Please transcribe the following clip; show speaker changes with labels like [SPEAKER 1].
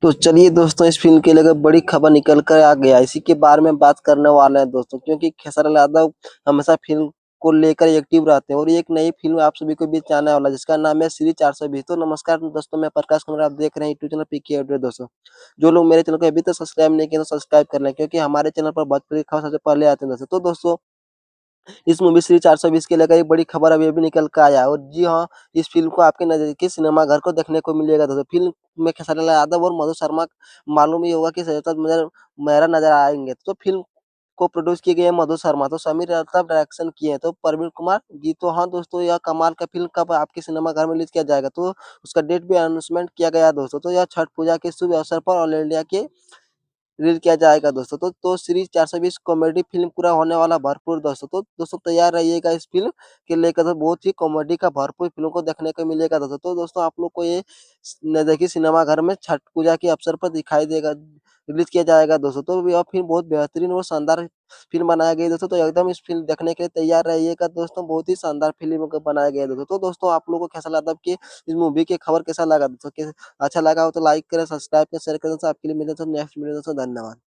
[SPEAKER 1] तो चलिए दोस्तों, इस फ़िल्म के लेकर बड़ी खबर निकल कर आ गया। इसी के बारे में बात करने वाले हैं दोस्तों, क्योंकि खेसारी यादव हमेशा फ़िल्म को लेकर एक्टिव रहते हैं और एक नई फ़िल्म आप सभी को बीच आने वाला है, जिसका नाम है श्री 420। तो नमस्कार दोस्तों, मैं प्रकाश कुमार, आप देख रहे हैं यूट्यूब चैनल पीके अपडेट दोस्तों। जो लोग मेरे चैनल को अभी तक सब्सक्राइब नहीं किए तो सब्सक्राइब कर लें, क्योंकि हमारे चैनल पर भोजपुरी की खबर सबसे पहले आती है दोस्तों। तो दोस्तों, इस मूवी श्री 420 के लेकर एक बड़ी खबर अभी-अभी निकल के आया है और जी हाँ, इस फ़िल्म को आपके नज़दीकी सिनेमाघर को देखने को मिलेगा दोस्तों। फ़िल्म में खेसारी लाल यादव और मधु शर्मा मालूम ही होगा कि संयोजक मेहरा नज़र आएँगे। तो फ़िल्म को प्रोड्यूस की गई है मधु शर्मा, तो समीर राठौर डायरेक्शन किए हैं, तो प्रवीण कुमार जी। तो हाँ दोस्तों, यह कमाल का फ़िल्म कब आपके सिनेमाघर में रिलीज़ किया जाएगा, तो उसका डेट भी अनाउंसमेंट किया गया है दोस्तों। तो यह छठ पूजा के शुभ अवसर पर ऑल इंडिया के रिलीज़ किया जाएगा दोस्तों। तो सीरीज़ 420 कॉमेडी फ़िल्म पूरा होने वाला भरपूर दोस्तों। तो दोस्तों, तैयार रहिएगा इस फ़िल्म के लेकर, तो बहुत ही कॉमेडी का भरपूर फ़िल्म को देखने को मिलेगा दोस्तों। तो दोस्तों, आप लोग को ये नज़दीकी सिनेमाघर में छठ पूजा के अवसर पर दिखाई देगा, रिलीज़ किया जाएगा दोस्तों। तो यह फ़िल्म बहुत बेहतरीन और शानदार फ़िल्म बनाई गई है दोस्तों। तो एकदम इस फ़िल्म देखने के लिए तैयार रहिएगा दोस्तों, बहुत ही शानदार फ़िल्म को बनाया गया है दोस्तों। तो दोस्तों, आप लोगों को कैसा लगा कि इस मूवी की खबर कैसा लगा दोस्तों? अच्छा लगा हो तो लाइक करें, सब्सक्राइब करें, शेयर करें दोस्तों। आपके लिए मिलते हैं नेक्स्ट वीडियो दोस्तों। धन्यवाद।